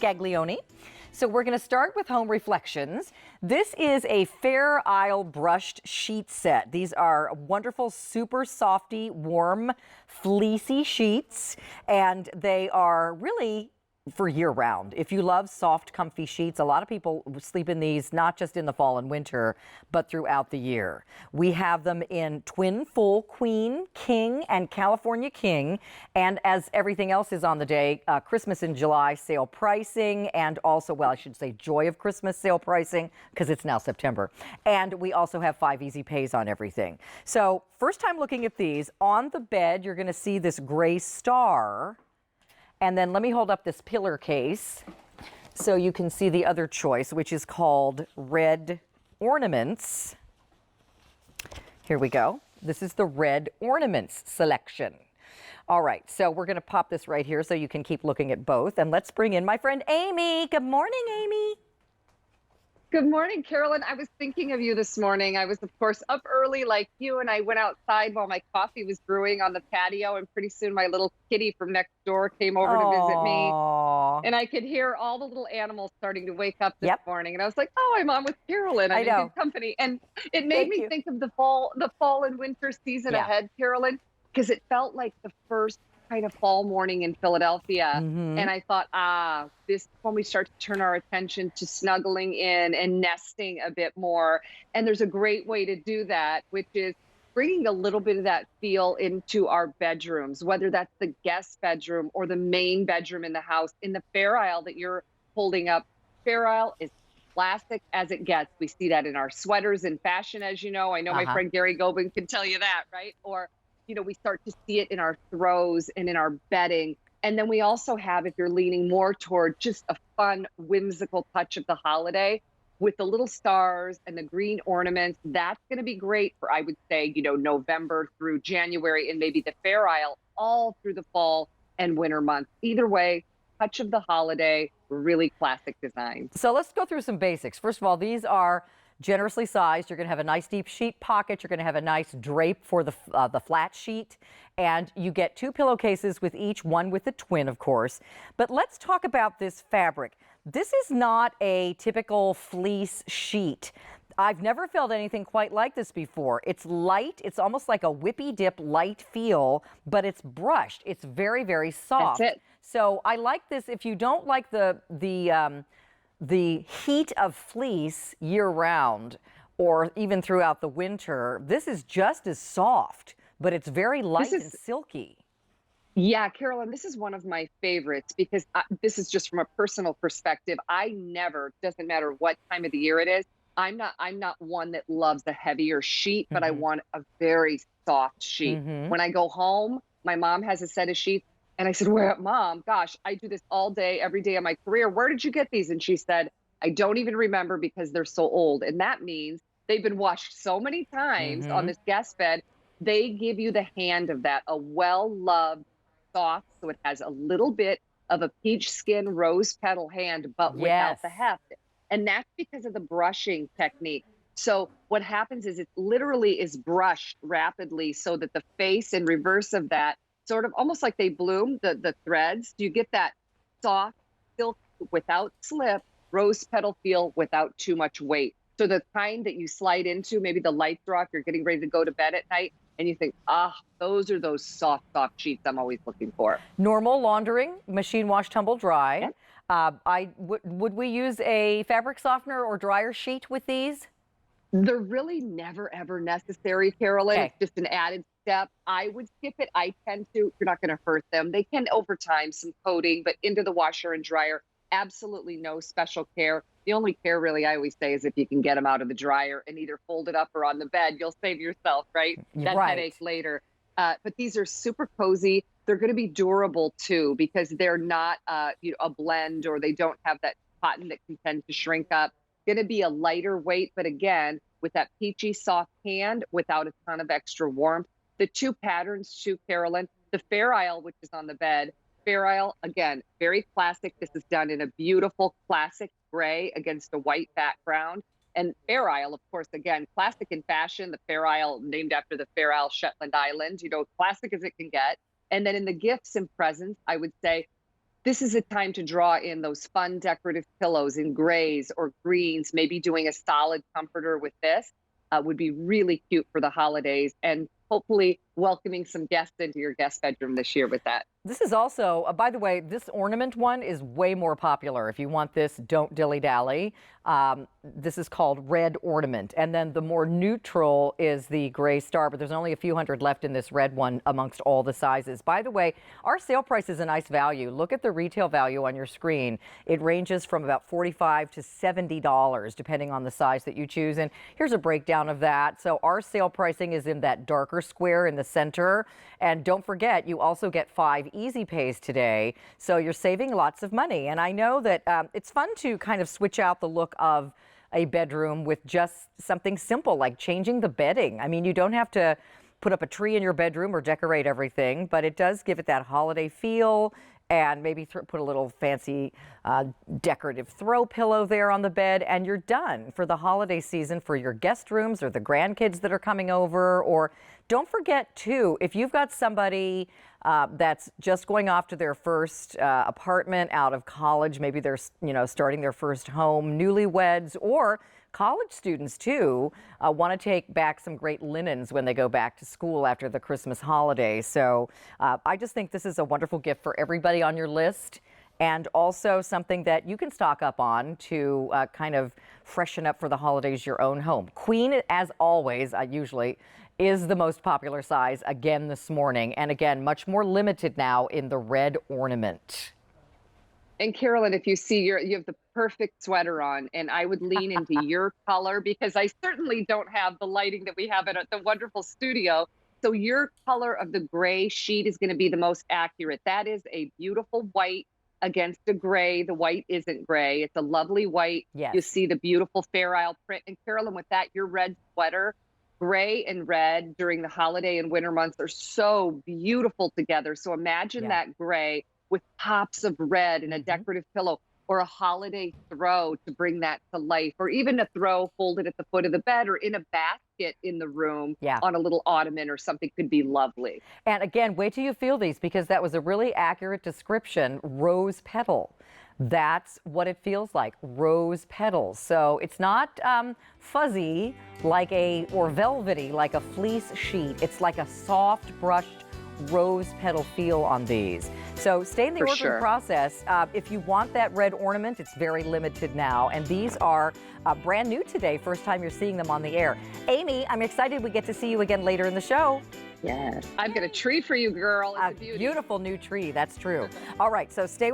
Scaglione. So we're going to start with home reflections. This is a Fair Isle brushed sheet set. These are wonderful, super softy, warm, fleecy sheets, and they are really for year-round. If you love soft, comfy sheets, a lot of people sleep in these not just in the fall and winter, but throughout the year. We have them in twin, full, queen, king, and California king. And as everything else is on the day, Christmas in July sale pricing, and also, well, I should say joy of Christmas sale pricing, because it's now September. And we also have 5 easy pays on everything. So first time looking at these, on the bed, you're going to see this gray star. And then let me hold up this pillar case so you can see the other choice, which is called red ornaments. Here we go. This is the red ornaments selection. All right, so we're going to pop this right here so you can keep looking at both. And let's bring in my friend Amy. Good morning, Amy. Good morning, Carolyn. I was thinking of you this morning. I was, of course, up early like you, and I went outside while my coffee was brewing on the patio, and pretty soon my little kitty from next door came over to visit me. And I could hear all the little animals starting to wake up this morning. And I was like, oh, I'm on with Carolyn. I'm in good company. And it made me think of the fall and winter season ahead, Carolyn, because it felt like the first kind of fall morning in Philadelphia. And I thought, this when we start to turn our attention to snuggling in and nesting a bit more. And there's a great way to do that, which is bringing a little bit of that feel into our bedrooms, whether that's the guest bedroom or the main bedroom in the house. In the Fair Isle that you're holding up, Fair Isle is classic as it gets. We see that in our sweaters and fashion, as you know. I know my friend Gary Gobin can tell you that, right? Or you know, we start to see it in our throws and in our bedding. And then we also have, if you're leaning more toward just a fun, whimsical touch of the holiday with the little stars and the green ornaments, that's going to be great for, I would say, you know, November through January, and maybe the Fair Isle all through the fall and winter months. Either way, touch of the holiday, really classic design. So let's go through some basics. First of all, these are generously sized. You're going to have a nice deep sheet pocket. You're going to have a nice drape for the flat sheet. And you get 2 pillowcases with each, one with the twin, of course. But let's talk about this fabric. This is not a typical fleece sheet. I've never felt anything quite like this before. It's light. It's almost like a whippy dip light feel, but it's brushed. It's very, very soft. That's it. So I like this. If you don't like the heat of fleece year-round or even throughout the winter, this is just as soft, but it's very light and silky. Yeah, Carolyn, this is one of my favorites because this is just from a personal perspective. I never, doesn't matter what time of the year it is, I'm not one that loves a heavier sheet, but I want a very soft sheet. When I go home, my mom has a set of sheets. And I said, "Where, Mom? Gosh, I do this all day, every day of my career. Where did you get these?" And she said, "I don't even remember because they're so old." And that means they've been washed so many times on this guest bed. They give you the hand of that, a well-loved, soft, so it has a little bit of a peach skin rose petal hand, but without the heft. And that's because of the brushing technique. So what happens is it literally is brushed rapidly so that the face and reverse of that sort of almost like they bloom, the threads. You get that soft silk without slip, rose petal feel without too much weight. So the kind that you slide into, maybe the light draw if you're getting ready to go to bed at night, and you think, those are those soft sheets I'm always looking for. Normal laundering, machine wash, tumble dry. Would we use a fabric softener or dryer sheet with these? They're really never, ever necessary, Carolyn. It's just an added step. I would skip it. I tend to. You're not going to hurt them. They can, over time, some coating, but into the washer and dryer, absolutely no special care. The only care, really, I always say, is if you can get them out of the dryer and either fold it up or on the bed, you'll save yourself, right? That headache later. But these are super cozy. They're going to be durable, too, because they're not a blend, or they don't have that cotton that can tend to shrink up. Going to be a lighter weight, but again, with that peachy soft hand without a ton of extra warmth. The 2 patterns too, Carolyn, the Fair Isle, which is on the bed. Fair Isle, again, very classic. This is done in a beautiful classic gray against a white background. And Fair Isle, of course, again, classic in fashion. The Fair Isle, named after the Fair Isle Shetland Island, classic as it can get. And then in the gifts and presents, I would say This is a time to draw in those fun decorative pillows in grays or greens. Maybe doing a solid comforter with this would be really cute for the holidays, and hopefully welcoming some guests into your guest bedroom this year with that. This is also, by the way, this ornament one is way more popular. If you want this, don't dilly-dally. This is called red ornament. And then the more neutral is the gray star, but there's only a few hundred left in this red one amongst all the sizes. By the way, our sale price is a nice value. Look at the retail value on your screen. It ranges from about $45 to $70, depending on the size that you choose. And here's a breakdown of that. So our sale pricing is in that darker square in the center. And don't forget, you also get 5 easy pays today. So you're saving lots of money. And I know that it's fun to kind of switch out the look of a bedroom with just something simple like changing the bedding. I mean, you don't have to put up a tree in your bedroom or decorate everything, but it does give it that holiday feel. And maybe put a little fancy decorative throw pillow there on the bed, and you're done for the holiday season for your guest rooms or the grandkids that are coming over. Or don't forget, too, if you've got somebody that's just going off to their first apartment out of college, maybe they're starting their first home, newlyweds, or college students, too, want to take back some great linens when they go back to school after the Christmas holiday. So I just think this is a wonderful gift for everybody on your list, and also something that you can stock up on to kind of freshen up for the holidays your own home. Queen, as always, usually is the most popular size again this morning. And again, much more limited now in the red ornament. And Carolyn, if you see you have the perfect sweater on, and I would lean into your color because I certainly don't have the lighting that we have at the wonderful studio. So your color of the gray sheet is going to be the most accurate. That is a beautiful white against a gray. The white isn't gray. It's a lovely white. Yes. You see the beautiful Fair Isle print. And Carolyn, with that, your red sweater, gray and red during the holiday and winter months are so beautiful together. So imagine that gray with pops of red and a decorative pillow, or a holiday throw to bring that to life, or even a throw folded at the foot of the bed or in a basket in the room on a little ottoman or something could be lovely. And again, wait till you feel these, because that was a really accurate description. Rose petal. That's what it feels like, rose petals. So it's not fuzzy or velvety like a fleece sheet. It's like a soft brushed rose petal feel on these. So stay in the ordering process. If you want that red ornament, it's very limited now. And these are brand new today. First time you're seeing them on the air. Amy, I'm excited we get to see you again later in the show. Yes. I've got a tree for you, girl. It's a beautiful new tree. That's true. All right. So stay